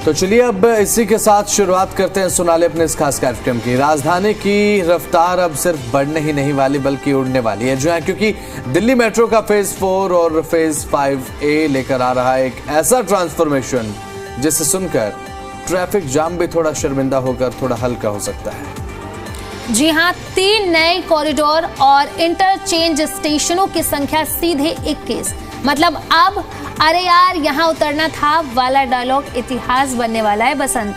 तो चलिए अब इसी के साथ शुरुआत करते हैं सोनाली अपने इस खास कार्यक्रम की। राजधानी की रफ्तार अब सिर्फ बढ़ने ही नहीं वाली बल्कि उड़ने वाली है जो है, क्योंकि दिल्ली मेट्रो का फेज 4 और फेज 5A लेकर आ रहा है एक ऐसा ट्रांसफॉर्मेशन जिसे सुनकर ट्रैफिक जाम भी थोड़ा शर्मिंदा होकर थोड़ा हल्का हो सकता है। जी हाँ, 3 नए कॉरिडोर और इंटरचेंज स्टेशनों की संख्या सीधे 21। मतलब अब अरे यार यहाँ उतरना था वाला डायलॉग इतिहास बनने वाला है बसंत।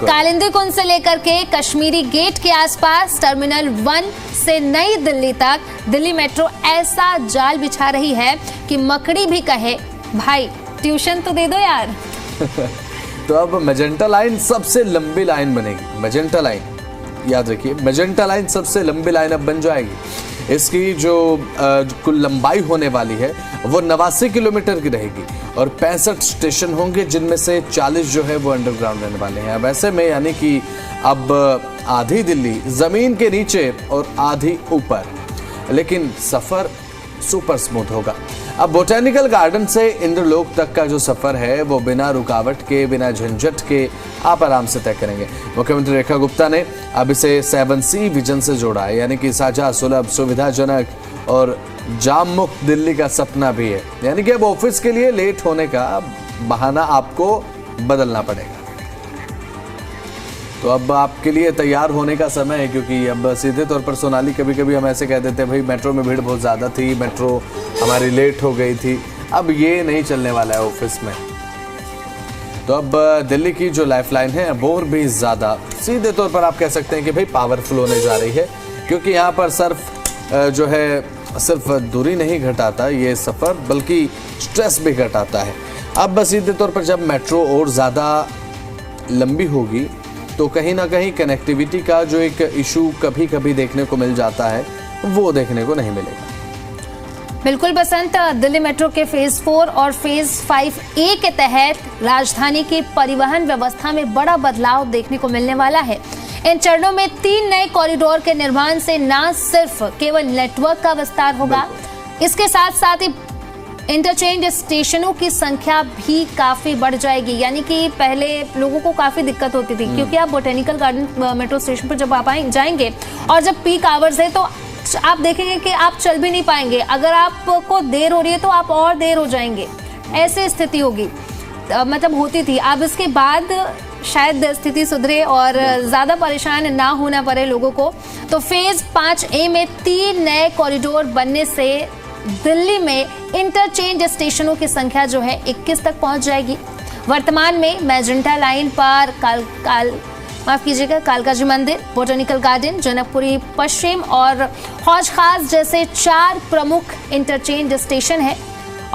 कालिंदी कुंज से लेकर के कश्मीरी गेट के आसपास टर्मिनल 1 से नई दिल्ली तक दिल्ली मेट्रो ऐसा जाल बिछा रही है कि मकड़ी भी कहे भाई ट्यूशन तो दे दो यार। तो अब मैजेंटा लाइन सबसे लंबी लाइन बनेगी। मैजेंटा लाइन याद रखिए, मैजेंटा लाइन सबसे लंबी लाइन अब बन जाएगी। इसकी जो कुल लंबाई होने वाली है वो 89 किलोमीटर की रहेगी और 65 स्टेशन होंगे जिनमें से 40 जो है वो अंडरग्राउंड रहने वाले हैं। अब ऐसे में यानी कि अब आधी दिल्ली जमीन के नीचे और आधी ऊपर, लेकिन सफर सुपर स्मूथ होगा। अब बोटेनिकल गार्डन से इंद्रलोक तक का जो सफर है वो बिना रुकावट के, बिना झंझट के आप आराम से तय करेंगे। मुख्यमंत्री रेखा गुप्ता ने अब इसे 7C विजन से जोड़ा है, यानी कि साझा, सुलभ, सुविधाजनक और जाम मुक्त दिल्ली का सपना भी है। यानी कि अब ऑफिस के लिए लेट होने का बहाना आपको बदलना पड़ेगा। तो अब आपके लिए तैयार होने का समय है, क्योंकि अब सीधे तौर पर सोनाली कभी कभी हम ऐसे कह देते हैं भाई मेट्रो में भीड़ बहुत ज़्यादा थी, मेट्रो हमारी लेट हो गई थी। अब ये नहीं चलने वाला है ऑफिस में। तो अब दिल्ली की जो लाइफलाइन है वो और भी ज़्यादा सीधे तौर पर आप कह सकते हैं कि भाई पावरफुल होने जा रही है, क्योंकि यहाँ पर सिर्फ दूरी नहीं घटाता ये सफ़र बल्कि स्ट्रेस भी घटाता है। अब सीधे तौर पर जब मेट्रो और ज़्यादा लंबी होगी तो कहीं ना कहीं कनेक्टिविटी का जो एक इशू कभी कभी देखने को मिल जाता है वो देखने को नहीं मिलेगा। बिल्कुल बसंत, दिल्ली मेट्रो के फेज 4 और फेज 5A के तहत राजधानी की परिवहन व्यवस्था में बड़ा बदलाव देखने को मिलने वाला है। इन चरणों में 3 नए कॉरिडोर के निर्माण से न सिर्फ केवल नेटवर्क का विस्तार होगा, इसके साथ साथ ही इंटरचेंज स्टेशनों की संख्या भी काफी बढ़ जाएगी। यानी कि पहले लोगों को काफी दिक्कत होती थी, क्योंकि आप बोटेनिकल गार्डन मेट्रो स्टेशन पर जब आप जाएंगे और जब पीक आवर्स है तो आप देखेंगे कि आप चल भी नहीं पाएंगे। अगर आपको देर हो रही है तो आप और देर हो जाएंगे, ऐसी स्थिति होगी, मतलब होती थी। अब इसके बाद शायद स्थिति सुधरे और ज्यादा परेशान ना होना पड़े लोगों को। तो फेज 5A में 3 नए कॉरिडोर बनने से दिल्ली में इंटरचेंज स्टेशनों की संख्या जो है 21 तक पहुंच जाएगी। वर्तमान में मैजेंटा लाइन पर कालकाजी मंदिर, बोटेनिकल गार्डन, जनकपुरी पश्चिम और हौज खास जैसे 4 प्रमुख इंटरचेंज स्टेशन है।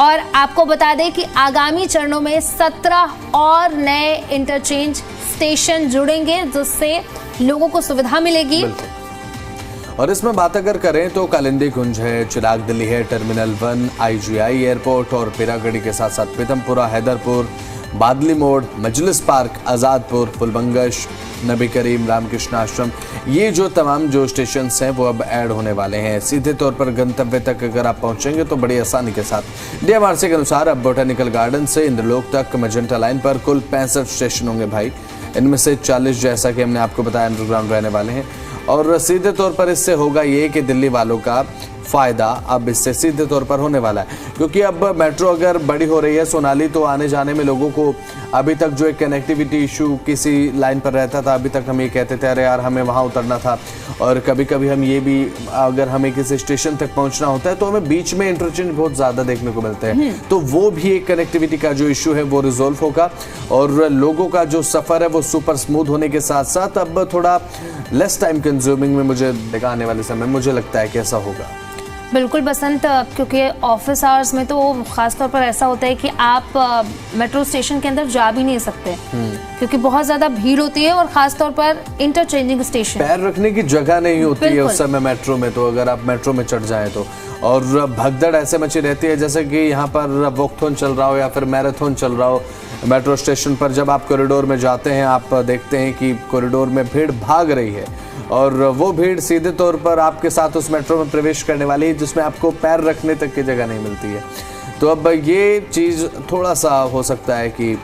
और आपको बता दें कि आगामी चरणों में 17 और नए इंटरचेंज स्टेशन जुड़ेंगे, जिससे लोगों को सुविधा मिलेगी। और इसमें बात अगर करें तो कालिंदी कुंज है, चिराग दिल्ली है, टर्मिनल 1, IGI एयरपोर्ट और पिरागढ़ी के साथ साथ पीतमपुरा, हैदरपुर, बादली मोड़, मजलिस पार्क, आज़ादपुर, फुलबंगश, नबी करीम, रामकृष्ण आश्रम, ये जो तमाम जो स्टेशन हैं वो अब ऐड होने वाले हैं। सीधे तौर पर गंतव्य तक अगर आप पहुंचेंगे तो बड़ी आसानी के साथ। DMRC के अनुसार अब बोटेनिकल गार्डन से इंद्रलोक तक मैजेंटा लाइन पर कुल 65 स्टेशन होंगे भाई। इनमें से 40 जैसा कि हमने आपको बताया अंडरग्राउंड रहने वाले हैं। और सीधे तौर पर इससे होगा ये कि दिल्ली वालों का फ़ायदा अब इससे सीधे तौर पर होने वाला है, क्योंकि अब मेट्रो अगर बड़ी हो रही है सोनाली तो आने जाने में लोगों को अभी तक जो एक कनेक्टिविटी इशू किसी लाइन पर रहता था, अभी तक हम ये कहते थे अरे यार हमें वहाँ उतरना था। और कभी कभी हम ये भी अगर हमें किसी स्टेशन तक पहुँचना होता है तो हमें बीच में इंटरचेंज बहुत ज़्यादा देखने को मिलते हैं। तो वो भी एक कनेक्टिविटी का जो इशू है वो रिजोल्व होगा और लोगों का जो सफ़र है वो सुपर स्मूथ होने के साथ साथ अब थोड़ा लेस टाइम कंज्यूमिंग में मुझे आने वाले समय मुझे लगता है कि ऐसा होगा। बिल्कुल बसंत, क्योंकि ऑफिस आवर्स में तो खासतौर पर ऐसा होता है कि आप मेट्रो स्टेशन के अंदर जा भी नहीं सकते, क्योंकि बहुत ज़्यादा भीड़ होती है और खासतौर पर इंटरचेंजिंग स्टेशन पैर रखने की जगह नहीं होती है उस समय मेट्रो में। तो अगर आप मेट्रो में चढ़ जाएं तो और भगदड़ ऐसे मची रहती है जैसे कि यहाँ पर वॉकथॉन चल रहा हो या फिर मैराथन चल रहा हो। मेट्रो स्टेशन पर जब आप कॉरिडोर में जाते हैं आप देखते हैं कि कॉरिडोर में भीड़ भाग रही है और वो भीड़ सीधे तौर पर आपके साथ उस मेट्रो में प्रवेश करने वाली है जिसमें आपको पैर रखने तक की जगह नहीं मिलती है। तो अब ये चीज़ थोड़ा सा हो सकता है कि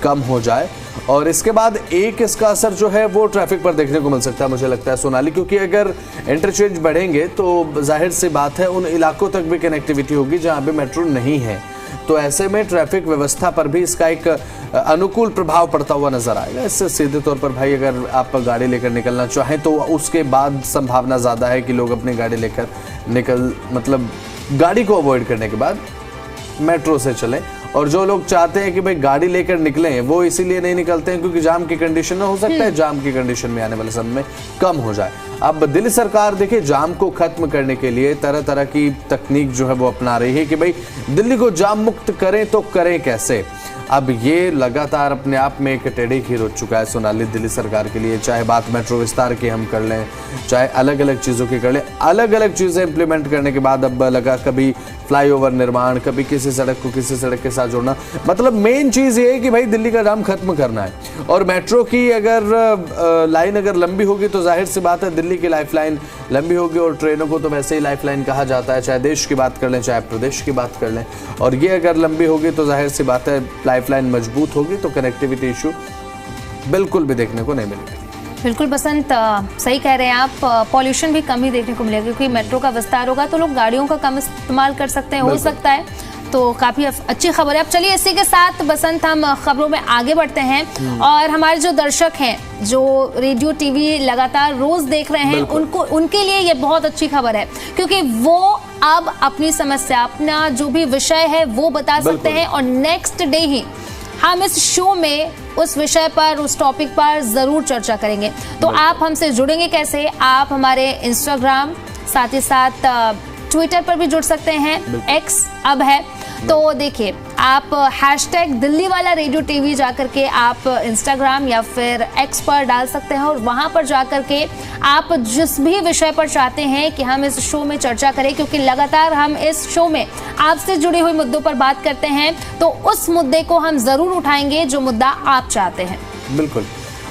कम हो जाए। और इसके बाद एक इसका असर जो है वो ट्रैफिक पर देखने को मिल सकता है मुझे लगता है सोनाली, क्योंकि अगर इंटरचेंज बढ़ेंगे तो जाहिर सी बात है उन इलाकों तक भी कनेक्टिविटी होगी जहां पे मेट्रो नहीं है, तो ऐसे में ट्रैफिक व्यवस्था पर भी इसका एक अनुकूल प्रभाव पड़ता हुआ नजर आएगा। इससे सीधे तौर पर भाई अगर आप गाड़ी लेकर निकलना चाहें तो उसके बाद संभावना ज़्यादा है कि लोग अपनी गाड़ी लेकर मतलब गाड़ी को अवॉइड करने के बाद मेट्रो से चलें। और जो लोग चाहते हैं कि भाई गाड़ी लेकर निकलें वो इसीलिए नहीं निकलते हैं क्योंकि जाम की कंडीशन में हो सकता है जाम की कंडीशन में आने वाले समय में कम हो जाए। अब दिल्ली सरकार देखिए जाम को खत्म करने के लिए तरह तरह की तकनीक जो है वो अपना रही है कि भाई दिल्ली को जाम मुक्त करें तो करें कैसे। अब ये लगातार अपने आप में एक टेढ़ी खीर हो चुका है सोनाली दिल्ली सरकार के लिए, चाहे बात मेट्रो विस्तार की हम कर लें, चाहे अलग अलग चीज़ों की कर लें। अलग अलग चीज़ें इंप्लीमेंट करने के बाद अब लगा कभी फ्लाईओवर निर्माण, कभी किसी सड़क को किसी सड़क के साथ जोड़ना, मतलब मेन चीज़ ये है कि भाई दिल्ली का जाम खत्म करना है। और मेट्रो की अगर लाइन अगर लंबी होगी तो जाहिर सी बात है दिल्ली की लाइफ लाइन लंबी होगी, और ट्रेनों को तो वैसे ही लाइफ लाइन कहा जाता है, चाहे देश की बात कर लें चाहे प्रदेश की बात कर लें। और ये अगर लंबी होगी तो जाहिर सी बात है लाइफ लाइन मजबूत होगी तो कनेक्टिविटी इशू बिल्कुल भी देखने को नहीं मिलेगा। बिल्कुल बसंत, सही कह रहे हैं आप, पॉल्यूशन भी कम ही देखने को मिलेगा क्योंकि मेट्रो का विस्तार होगा तो लोग गाड़ियों का कम इस्तेमाल कर सकते हैं, हो सकता है, तो काफी अच्छी खबर है। अब चलिए इसी के साथ बसंत हम खबरों में आगे बढ़ते हैं और हमारे जो दर्शक हैं जो रेडियो टीवी लगातार रोज देख रहे हैं उनके लिए ये बहुत अच्छी खबर है क्योंकि वो अब अपनी समस्या अपना जो भी विषय है वो बता सकते हैं और नेक्स्ट डे ही हम इस शो में उस विषय पर उस टॉपिक पर जरूर चर्चा करेंगे। तो आप हमसे जुड़ेंगे कैसे? आप हमारे इंस्टाग्राम साथ ही साथ ट्विटर पर भी जुड़ सकते हैं, एक्स अब है, तो देखिए आप हैशटैग दिल्ली वाला रेडियो टीवी जाकर के आप इंस्टाग्राम या फिर एक्स पर डाल सकते हैं और वहां पर जाकर के आप जिस भी विषय पर चाहते हैं कि हम इस शो में चर्चा करें, क्योंकि लगातार हम इस शो में आपसे जुड़े हुए मुद्दों पर बात करते हैं, तो उस मुद्दे को हम जरूर उठाएंगे जो मुद्दा आप चाहते हैं। बिल्कुल,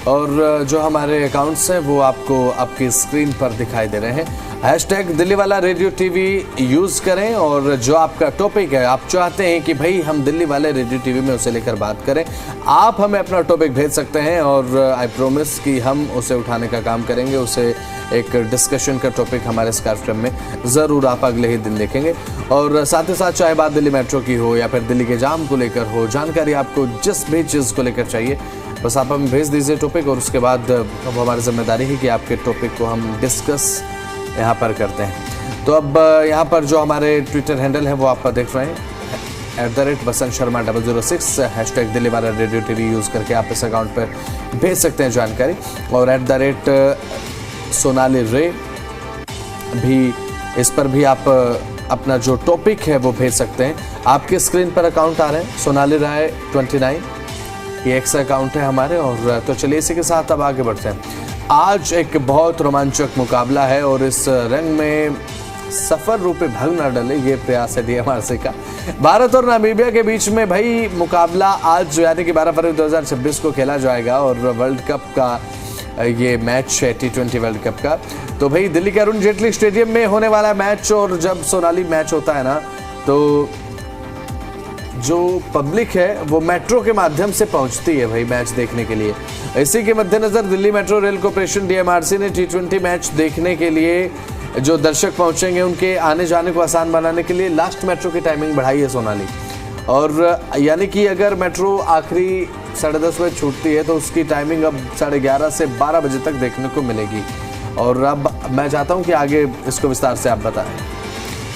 और जो हमारे अकाउंट्स हैं वो आपको आपकी स्क्रीन पर दिखाई दे रहे हैं। हैशटैग दिल्ली वाला रेडियो टीवी यूज़ करें और जो आपका टॉपिक है आप चाहते हैं कि भाई हम दिल्ली वाले रेडियो टीवी में उसे लेकर बात करें, आप हमें अपना टॉपिक भेज सकते हैं और आई प्रॉमिस कि हम उसे उठाने का काम करेंगे, उसे एक डिस्कशन का टॉपिक हमारे स्कार्फ में ज़रूर आप अगले ही दिन देखेंगे। और साथ ही साथ चाहे बात दिल्ली मेट्रो की हो या फिर दिल्ली के जाम को लेकर हो, जानकारी आपको जिस भी चीज़ को लेकर चाहिए बस आप हमें भेज दीजिए टॉपिक, और उसके बाद अब हमारी जिम्मेदारी है कि आपके टॉपिक को हम डिस्कस यहाँ पर करते हैं। तो अब यहाँ पर जो हमारे ट्विटर हैंडल है वो आप देख रहे हैं @बसंत शर्मा 006, हैशटैग दिल्ली वाला रेडियो टीवी यूज़ करके आप इस अकाउंट पर भेज सकते हैं जानकारी, और @सोनाली रे भी, इस पर भी आप अपना जो टॉपिक है वो भेज सकते हैं। आपके स्क्रीन पर अकाउंट आ रहे हैं सोनाली राय 29, ये एक्स अकाउंट है हमारे। और तो चलिए इसी के साथ अब आगे बढ़ते हैं। आज एक बहुत रोमांचक मुकाबला है और इस रंग में सफर रूपे भंग न डले, ये प्रयास है DMRC का। भारत और नामीबिया के बीच में भाई मुकाबला आज यानी कि 12 फरवरी 2026 को खेला जाएगा और वर्ल्ड कप का ये मैच है, T20 वर्ल्ड कप का। तो भाई दिल्ली के अरुण जेटली स्टेडियम में होने वाला मैच, और जब सोनाली मैच होता है ना तो जो पब्लिक है वो मेट्रो के माध्यम से पहुंचती है भाई मैच देखने के लिए। इसी के मद्देनजर Delhi metro rail corporation DMRC ने T20 मैच देखने के लिए जो दर्शक पहुंचेंगे उनके आने जाने को आसान बनाने के लिए लास्ट मेट्रो की टाइमिंग बढ़ाई है सोनाली। और यानी कि अगर मेट्रो आखिरी 10:30 बजे छूटती है तो उसकी टाइमिंग अब 11:30 से 12 बजे तक देखने को मिलेगी। और अब मैं चाहता हूं कि आगे इसको विस्तार से आप बताएं।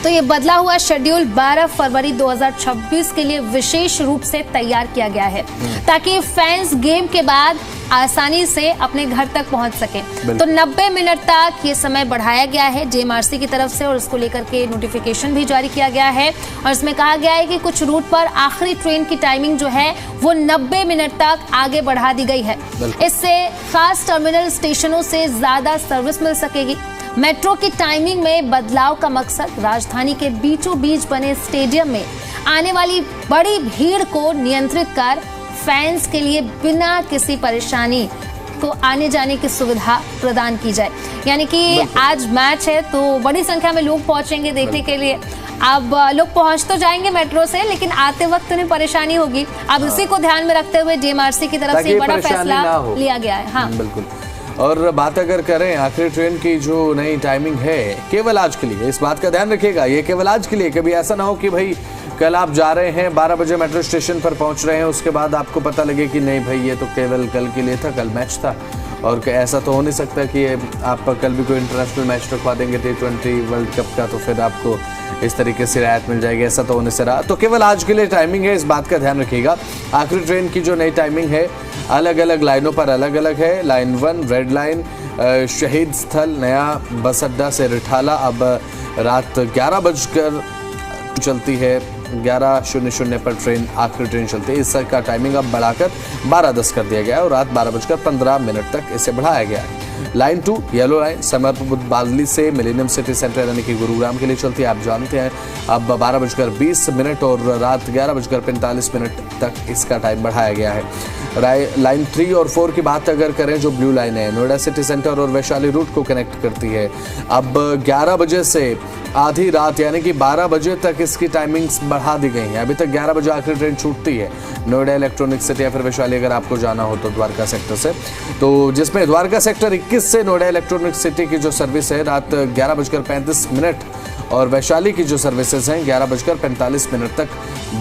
तो ये बदला हुआ शेड्यूल 12 फरवरी 2026 के लिए विशेष रूप से तैयार किया गया है ताकि फैंस गेम के बाद आसानी से अपने घर तक पहुंच सके। तो 90 मिनट तक ये समय बढ़ाया गया है DMRC की तरफ से और इसको लेकर के नोटिफिकेशन भी जारी किया गया है। और इसमें कहा गया है कि कुछ रूट पर आखिरी ट्रेन की टाइमिंग जो है वो 90 मिनट तक आगे बढ़ा दी गई है। इससे खास टर्मिनल स्टेशनों से ज्यादा सर्विस मिल सकेगी। मेट्रो की टाइमिंग में बदलाव का मकसद राजधानी के बीचों बीच बने स्टेडियम में आने वाली बड़ी भीड़ को नियंत्रित कर फैंस के लिए बिना किसी परेशानी को आने जाने की सुविधा प्रदान की जाए। यानी कि आज मैच है तो बड़ी संख्या में लोग पहुंचेंगे देखने के लिए। अब लोग पहुंच तो जाएंगे मेट्रो से, लेकिन आते वक्त उन्हें परेशानी होगी। अब उसी को ध्यान में रखते हुए डीएमआरसी की तरफ से बड़ा फैसला लिया गया है। हाँ बिल्कुल। और बात अगर करें आखिरी ट्रेन की जो नई टाइमिंग है, केवल आज के लिए, इस बात का ध्यान रखिएगा, ये केवल आज के लिए। कभी ऐसा ना हो कि भाई कल आप जा रहे हैं 12 बजे मेट्रो स्टेशन पर पहुंच रहे हैं, उसके बाद आपको पता लगे कि नहीं भाई ये तो केवल कल के लिए था, कल मैच था। और ऐसा तो हो नहीं सकता कि आप कल भी कोई इंटरनेशनल मैच रखवा देंगे T20 वर्ल्ड कप का, तो फिर आपको इस तरीके से रियायत मिल जाएगी, ऐसा तो होने से रहा। तो केवल आज के लिए टाइमिंग है, इस बात का ध्यान रखिएगा। आखिरी ट्रेन की जो नई टाइमिंग है अलग अलग लाइनों पर अलग अलग है। लाइन 1 रेड लाइन शहीद स्थल नया बस अड्डा से रिठाला अब रात 11 बजकर चलती है, 11:00 पर ट्रेन आखिरी ट्रेन चलती है। इसका टाइमिंग अब बढ़ाकर 12:10 कर दिया गया है और रात 12:15 तक इसे बढ़ाया गया है। लाइन 2 येलो लाइन समरपुर बादली से मिलेनियम सिटी सेंटर यानी कि गुरुग्राम के लिए चलती है, आप जानते हैं। अब 12:20 और रात 11:45 तक इसका टाइम बढ़ाया गया है। लाइन 3 और 4 की बात अगर करें, जो ब्लू लाइन है नोएडा सिटी सेंटर और वैशाली रूट को कनेक्ट करती है, अब 11 बजे से आधी रात यानी कि 12 बजे तक इसकी टाइमिंग्स बढ़ा दी गई हैं। अभी तक 11 बजे आखिरी ट्रेन छूटती है नोएडा इलेक्ट्रॉनिक सिटी या फिर वैशाली अगर आपको जाना हो तो द्वारका सेक्टर से, तो जिसमें द्वारका सेक्टर 21 से नोएडा इलेक्ट्रॉनिक सिटी की जो सर्विस है रात 11:35 और वैशाली की जो सर्विसेज हैं 11:45 तक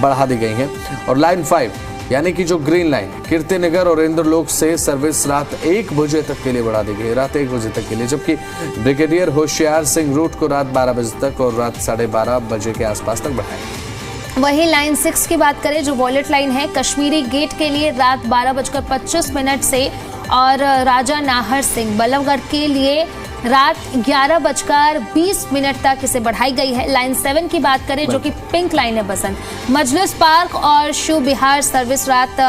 बढ़ा दी गई हैं। और लाइन 5 यानी कि जो ग्रीन लाइन कीर्तिनगर और इंद्रलोक से सर्विस रात 1 बजे तक के लिए बढ़ा दी गई, रात 1 बजे तक के लिए, जबकि ब्रिगेडियर होशियार सिंह रूट को रात 12 बजे तक और रात 12:30 बजे के आसपास तक बढ़ाएंगे। वही लाइन 6 की बात करें, जो वॉलेट लाइन है कश्मीरी गेट के लिए रात 12:25 से और राजा नाहर सिंह बल्लभगढ़ के लिए रात 11:20 तक इसे बढ़ाई गई है। लाइन 7 की बात करें, जो कि पिंक लाइन है बसंत, मजलिस पार्क और शिव बिहार सर्विस रात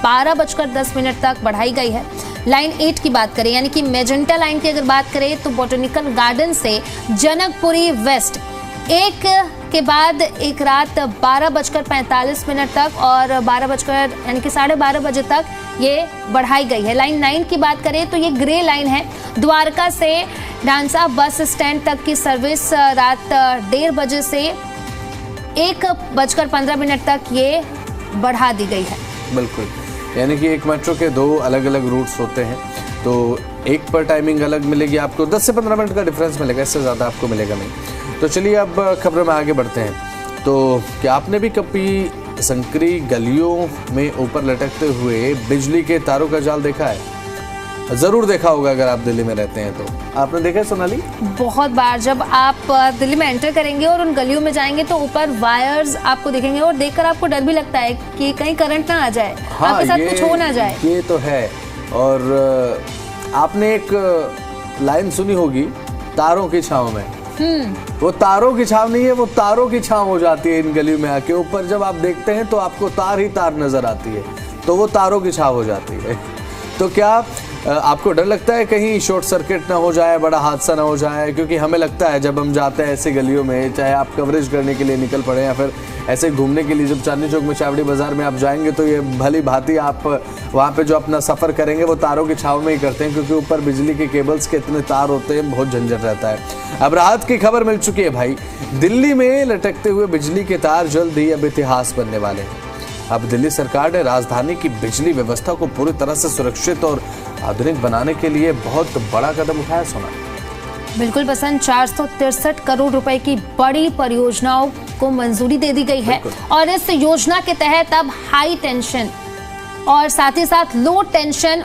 12:10 तक बढ़ाई गई है। लाइन 8 की बात करें यानी कि मेजेंटा लाइन की अगर बात करें तो बोटेनिकल गार्डन से जनकपुरी वेस्ट एक के बाद एक रात 12:45 तक और 12 यानी कि 12:30 बजे तक ये बढ़ाई गई है। लाइन 9 की बात करें तो ये ग्रे लाइन है, द्वारका से डांसा बस स्टैंड तक की सर्विस रात 1:30 बजे से 1:15 तक ये बढ़ा दी गई है। बिल्कुल, यानी कि एक मेट्रो के 2 अलग अलग रूट्स होते हैं, तो एक पर टाइमिंग अलग मिलेगी आपको, 10 से 15 मिनट का डिफरेंस मिलेगा, इससे ज़्यादा आपको मिलेगा नहीं। तो चलिए अब खबरों में आगे बढ़ते हैं। तो क्या आपने भी कभी संकरी गलियों में ऊपर लटकते हुए बिजली के तारों का जाल देखा है? जरूर देखा होगा अगर आप दिल्ली में रहते हैं तो। आपने देखा है सोनाली? बहुत बार जब आप दिल्ली में एंटर करेंगे और उन गलियों में जाएंगे तो ऊपर वायर्स आपको दिखेंगे और देखकर आपको डर भी लगता है कि कहीं करंट ना आ जाए, हाँ, आपके साथ कुछ हो ना जाए। ये तो है। और आपने एक लाइन सुनी होगी, तारों की छांव में। वो तारों की छांव नहीं है, वो तारों की छांव हो जाती है इन गलियों में आके। ऊपर जब आप देखते हैं तो आपको तार ही तार नजर आती है, तो वो तारों की छांव हो जाती है। तो क्या आपको डर लगता है कहीं शॉर्ट सर्किट ना हो जाए, बड़ा हादसा ना हो जाए? क्योंकि हमें लगता है जब हम जाते हैं ऐसी गलियों में, चाहे आप कवरेज करने के लिए निकल पड़े या फिर ऐसे घूमने के लिए, जब चांदनी चौक में चावड़ी बाजार में आप जाएंगे तो ये भली भांति आप वहाँ पे जो अपना सफ़र करेंगे वो तारों की छाव में ही करते हैं, क्योंकि ऊपर बिजली के केबल्स के इतने तार होते हैं, बहुत झंझट रहता है। अब राहत की खबर मिल चुकी है भाई, दिल्ली में लटकते हुए बिजली के तार जल्द ही अब इतिहास बनने वाले हैं। अब दिल्ली सरकार ने राजधानी की बिजली व्यवस्था को पूरी तरह से सुरक्षित और आधुनिक बनाने के लिए बहुत बड़ा कदम उठाया। सोना बिल्कुल पसंद, 463 करोड़ रुपए की बड़ी परियोजनाओं को मंजूरी दे दी गई है और इस योजना के तहत अब हाई टेंशन और साथ ही साथ लो टेंशन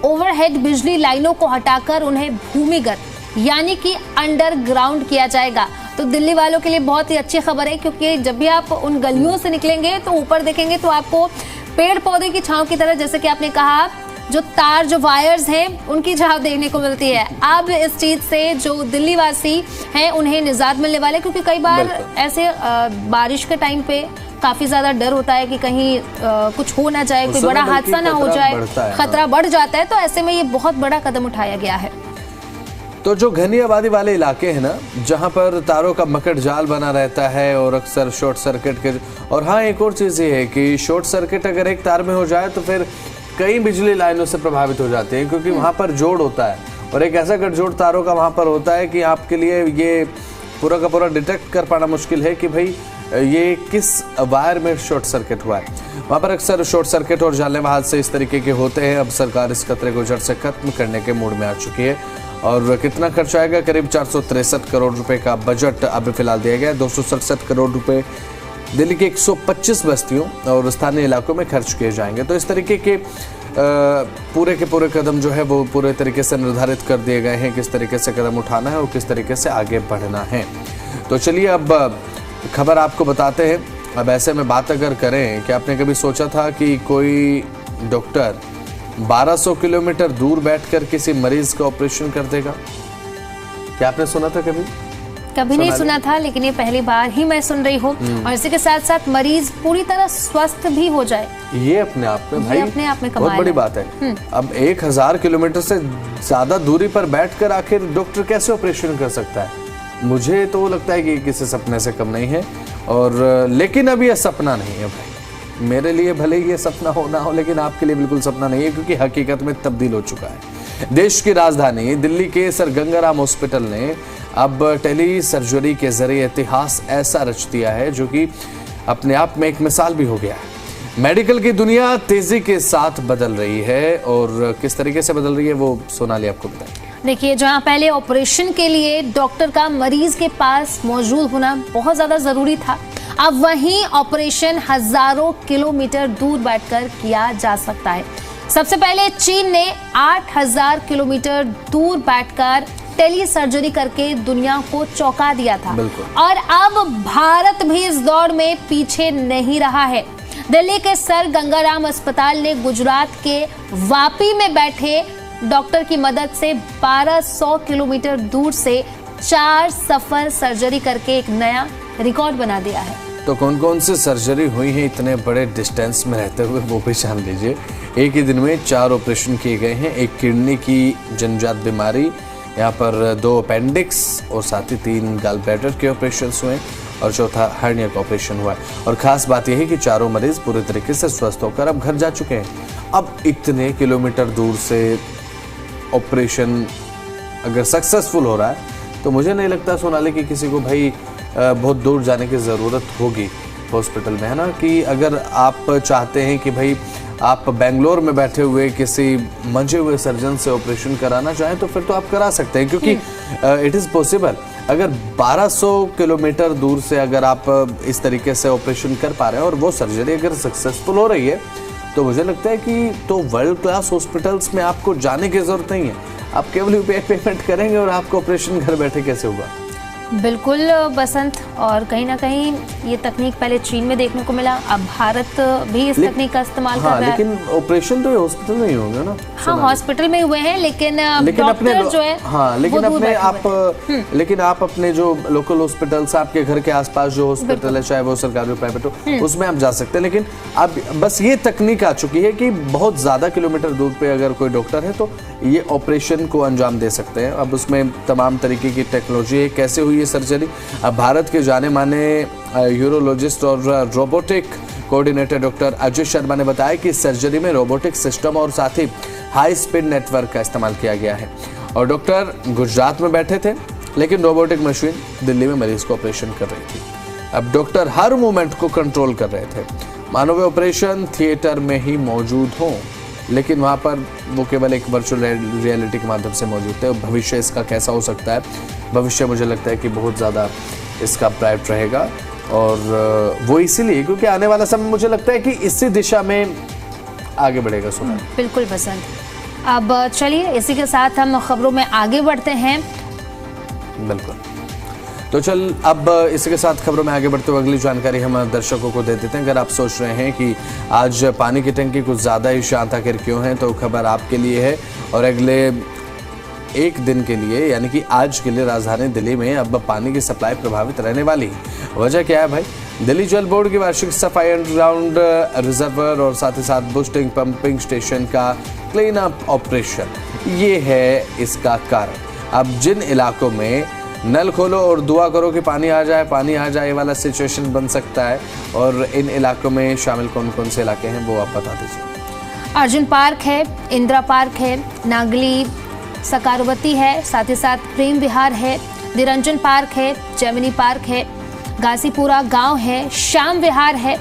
ओवरहेड बिजली लाइनों को हटाकर उन्हें भूमिगत यानी कि अंडरग्राउंड किया जाएगा। तो दिल्ली वालों के लिए बहुत ही अच्छी खबर है, क्योंकि जब भी आप उन गलियों से निकलेंगे तो ऊपर देखेंगे तो आपको पेड़ पौधे की छांव की तरह, जैसे कि आपने कहा, जो तार जो वायर्स हैं उनकी छांव देखने को मिलती है। अब इस चीज से जो दिल्ली वासी हैं उन्हें निजात मिलने वाले, क्योंकि कई बार ऐसे बारिश के टाइम पे काफी ज्यादा डर होता है कि कहीं कुछ हो ना जाए, कोई बड़ा हादसा ना हो जाए, खतरा बढ़ जाता है। तो ऐसे में ये बहुत बड़ा कदम उठाया गया है। तो जो घनी आबादी वाले इलाके हैं ना, जहां पर तारों का मकड़ जाल बना रहता है और अक्सर शॉर्ट सर्किट के, और हाँ एक और चीज़ ये है कि शॉर्ट सर्किट अगर एक तार में हो जाए तो फिर कई बिजली लाइनों से प्रभावित हो जाती है, क्योंकि वहाँ पर जोड़ होता है और एक ऐसा गठजोड़ तारों का वहाँ पर होता है कि आपके लिए ये पूरा का पूरा डिटेक्ट कर पाना मुश्किल है कि भाई ये किस वायर में शॉर्ट सर्किट हुआ है। वहाँ पर अक्सर शॉर्ट सर्किट और जानलेवा हादसे इस तरीके के होते हैं। अब सरकार इस खतरे को जड़ से खत्म करने के मूड में आ चुकी है। और कितना खर्च आएगा? करीब 463 करोड़ रुपए का बजट अभी फिलहाल दिया गया है। 267 करोड़ रुपए दिल्ली की 125 बस्तियों और स्थानीय इलाकों में खर्च किए जाएंगे। तो इस तरीके के पूरे के पूरे कदम जो है वो पूरे तरीके से निर्धारित कर दिए गए हैं, किस तरीके से कदम उठाना है और किस तरीके से आगे बढ़ना है। तो चलिए अब खबर आपको बताते हैं। अब ऐसे में बात अगर करें कि आपने कभी सोचा था कि कोई डॉक्टर 1200 किलोमीटर दूर बैठकर किसी मरीज का ऑपरेशन कर देगा? क्या आपने सुना था कभी? कभी नहीं सुना था, लेकिन ये पहली बार ही मैं सुन रही हूँ। और इसी के साथ साथ मरीज पूरी तरह स्वस्थ भी हो जाए, ये अपने आप में भाई अपने आप में कमाल बहुत बड़ी बात है। अब 1000 किलोमीटर से ज्यादा दूरी पर बैठकर आखिर डॉक्टर कैसे ऑपरेशन कर सकता है? मुझे तो लगता है कि किसी सपने से कम नहीं है। और लेकिन अब यह सपना नहीं है भाई, मेरे लिए भले ही ये सपना हो ना हो, लेकिन आपके लिए बिल्कुल सपना नहीं है, क्योंकि हकीकत में तब्दील हो चुका है। देश की राजधानी दिल्ली के सर गंगाराम हॉस्पिटल ने अब टेली सर्जरी के जरिए इतिहास ऐसा रच दिया है जो कि अपने आप में एक मिसाल भी हो गया है। मेडिकल की दुनिया तेजी के साथ बदल रही है, और किस तरीके से बदल रही है वो सोनाली आपको बताएगी। देखिए, जहां पहले ऑपरेशन के लिए डॉक्टर का मरीज के पास मौजूद होना बहुत ज्यादा जरूरी था, अब वहीं ऑपरेशन हजारों किलोमीटर दूर बैठकर किया जा सकता है। सबसे पहले चीन ने 8000 किलोमीटर दूर बैठकर टेली सर्जरी करके दुनिया को चौंका दिया था। और अब भारत भी इस दौड़ में पीछे नहीं रहा है। दिल्ली के सर गंगाराम अस्पताल ने गुजरात के वापी में बैठे डॉक्टर की मदद से 1200 किलोमीटर दूर से 4 सफर सर्जरी करके एक नया रिकॉर्ड बना दिया है। तो कौन कौन सी सर्जरी हुई है इतने बड़े डिस्टेंस में रहते हुए, वो भी जान लीजिए। एक ही दिन में 4 ऑपरेशन किए गए हैं। एक किडनी की जन्मजात बीमारी, यहाँ पर 2 अपेंडिक्स और साथ ही 3 गॉल ब्लैडर के ऑपरेशन हुए और चौथा हर्निया का ऑपरेशन हुआ है। और खास बात यह है कि चारों मरीज पूरे तरीके से स्वस्थ होकर अब घर जा चुके हैं। अब इतने किलोमीटर दूर से ऑपरेशन अगर सक्सेसफुल हो रहा है तो मुझे नहीं लगता सोनाली कि किसी को भाई बहुत दूर जाने की ज़रूरत होगी हॉस्पिटल में, है ना। कि अगर आप चाहते हैं कि भाई आप बेंगलोर में बैठे हुए किसी मंजे हुए सर्जन से ऑपरेशन कराना चाहें तो फिर तो आप करा सकते हैं, क्योंकि इट इज़ पॉसिबल। अगर 1200 किलोमीटर दूर से अगर आप इस तरीके से ऑपरेशन कर पा रहे हैं और वो सर्जरी अगर सक्सेसफुल हो रही है तो मुझे लगता है कि तो वर्ल्ड क्लास हॉस्पिटल्स में आपको जाने की ज़रूरत नहीं है। आप केवल यूपीआई पेमेंट करेंगे और आपको ऑपरेशन घर बैठे कैसे होगा। बिल्कुल बसंत, और कहीं ना कहीं ये तकनीक पहले चीन में देखने को मिला, अब भारत भी इस तकनीक का इस्तेमाल कर रहा है। लेकिन ऑपरेशन तो हॉस्पिटल में ही होगा ना। हाँ, हॉस्पिटल में हुए हैं, लेकिन अपने जो है लेकिन आप अपने जो लोकल हॉस्पिटल्स, आपके घर के आसपास जो हॉस्पिटल है, चाहे वो सरकारी हो प्राइवेट हो, उसमें आप जा सकते हैं। लेकिन अब बस ये तकनीक आ चुकी है कि बहुत ज्यादा किलोमीटर दूर पे अगर कोई डॉक्टर है तो ये ऑपरेशन को अंजाम दे सकते हैं। अब उसमें तमाम तरीके की टेक्नोलॉजी है। कैसे हुई ये सर्जरी? अब भारत के जाने माने यूरोलॉजिस्ट और robotic coordinator doctor Ajay Sharma ने बताया कि इस सर्जरी में रोबोटिक सिस्टम और साथ ही हाई स्पीड नेटवर्क का इस्तेमाल किया गया है। और डॉक्टर गुजरात में बैठे थे, लेकिन रोबोटिक मशीन दिल्ली में मरीज को ऑपरेशन कर रही थी। अब डॉक्टर हर मूवमेंट को कंट्रोल कर रहे थे, मानो वे ऑपरेशन थिएटर में ही मौजूद हों, लेकिन वहाँ पर वो केवल एक वर्चुअल रियलिटी के माध्यम से मौजूद थे। भविष्य इसका कैसा हो सकता है? भविष्य मुझे लगता है कि बहुत ज़्यादा इसका ब्राइट रहेगा, और वो इसीलिए क्योंकि आने वाला समय मुझे लगता है कि इसी दिशा में आगे बढ़ेगा। सुना बिल्कुल बसंत। अब चलिए इसी के साथ हम खबरों में आगे बढ़ते हैं। बिल्कुल, तो चल अब इसी के साथ खबरों में आगे बढ़ते हुए अगली जानकारी हम दर्शकों को दे देते हैं। अगर आप सोच रहे हैं कि आज पानी की टंकी कुछ ज़्यादा ही शांत आखिर क्यों है, तो खबर आपके लिए है। और अगले एक दिन के लिए यानी कि आज के लिए राजधानी दिल्ली में अब पानी की सप्लाई प्रभावित रहने वाली है। वजह क्या है भाई? दिल्ली जल बोर्ड की वार्षिक सफाई, अंडरग्राउंड रिजर्वर और साथ ही साथ बूस्टिंग पंपिंग स्टेशन का क्लीन अप ऑपरेशन, ये है इसका कारण। अब जिन इलाकों में नल खोलो और दुआ करो कि पानी आ जाए, ये वाला सिचुएशन बन सकता है। और इन इलाकों में शामिल कौन कौन से इलाके हैं वो आप बता दीजिए। अर्जुन पार्क है, इंदिरा पार्क है, नागली सकारवती है, साथ ही साथ प्रेम विहार है, निरंजन पार्क है, जेमिनी पार्क है, गाजीपुरा गांव है, श्याम विहार है,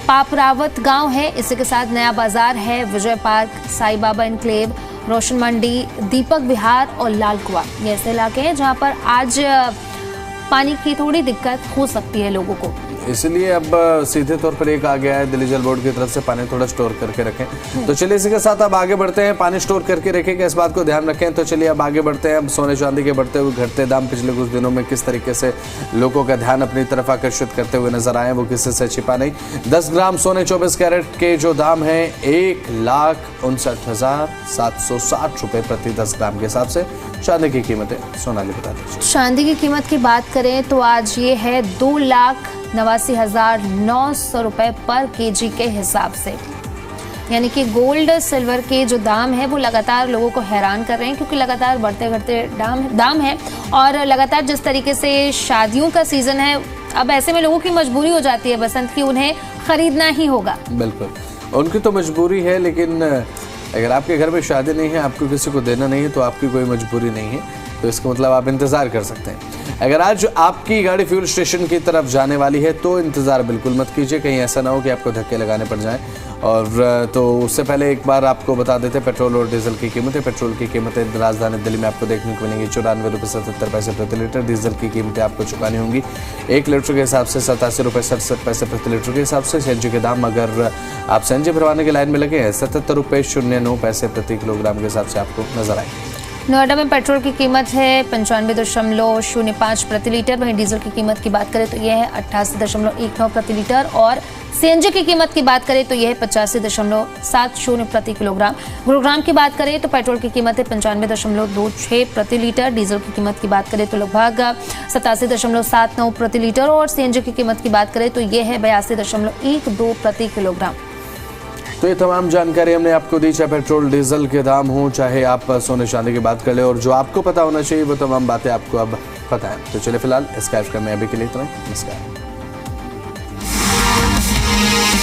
पापरावत गांव है, इसी के साथ नया बाजार है, विजय पार्क, साई बाबा एनक्लेव, रोशन मंडी, दीपक विहार और लाल कुआं। ये ऐसे इलाके हैं जहां पर आज पानी की थोड़ी दिक्कत हो सकती है लोगों को। इसलिए अब सीधे तौर पर एक आ गया है दिल्ली जल बोर्ड की तरफ से पानी थोड़ा स्टोर करके रखें। तो चलिए इसी के साथ अब आगे बढ़ते हैं, पानी स्टोर करके रखेंगे, इस बात को ध्यान रखें। तो चलिए अब आगे बढ़ते हैं। अब सोने चांदी के बढ़ते हुए घटते दाम पिछले कुछ दिनों में किस तरीके से लोगों का ध्यान अपनी तरफ आकर्षित करते हुए नजर आए, वो किसी से छिपा नहीं। 10 ग्राम सोने 24 कैरेट के जो दाम है 1,59,760 रुपए प्रति 10 ग्राम के हिसाब से। चांदी की कीमतें सोनाली बता दीजिए। चांदी की कीमत की बात करें तो आज ये है 2,89,900 रुपए पर केजी के हिसाब से। यानी कि गोल्ड सिल्वर के जो दाम है वो लगातार लोगों को हैरान कर रहे हैं, क्योंकि लगातार बढ़ते घटते दाम है और लगातार जिस तरीके से शादियों का सीजन है, अब ऐसे में लोगों की मजबूरी हो जाती है बसंत की, उन्हें खरीदना ही होगा। बिल्कुल उनकी तो मजबूरी है, लेकिन अगर आपके घर में शादी नहीं है, आपको किसी को देना नहीं है, तो आपकी कोई मजबूरी नहीं है। तो इसका मतलब आप इंतज़ार कर सकते हैं। अगर आज आपकी गाड़ी फ्यूल स्टेशन की तरफ जाने वाली है तो इंतज़ार बिल्कुल मत कीजिए, कहीं ऐसा ना हो कि आपको धक्के लगाने पड़ जाएं। और तो उससे पहले एक बार आपको बता देते हैं पेट्रोल और डीजल की कीमतें। पेट्रोल की कीमतें राजधानी दिल्ली में आपको देखने को मिलेंगी 94 रुपये 77 पैसे प्रति लीटर। डीजल की कीमतें आपको चुकानी होंगी 1 लीटर के हिसाब से 87 रुपये 67 पैसे प्रति लीटर के हिसाब से। सीएनजी के दाम, अगर आप सीएनजी भरवाने की लाइन में लगे हैं, 77 रुपये 09 पैसे प्रति किलोग्राम के हिसाब से आपको नजर आएंगे। नोएडा में पेट्रोल की कीमत है 95.05 प्रति लीटर। वहीं डीजल की कीमत की बात करें तो यह है 88.19 प्रति लीटर और सीएनजी की कीमत की बात करें तो यह है 85.70 प्रति किलोग्राम। गुरुग्राम की बात करें तो पेट्रोल की कीमत है 95.26 प्रति लीटर। डीजल की कीमत की बात करें तो लगभग 87.79 प्रति लीटर और सीएनजी की कीमत की बात करें तो यह है 82.12 प्रति किलोग्राम। तो ये तमाम जानकारी हमने आपको दी, चाहे पेट्रोल डीजल के दाम हो, चाहे आप सोने चांदी की बात कर ले, और जो आपको पता होना चाहिए वो तमाम बातें आपको अब पता है। तो चलिए फिलहाल इस कार्यक्रम में अभी के लिए इतना ही। नमस्कार।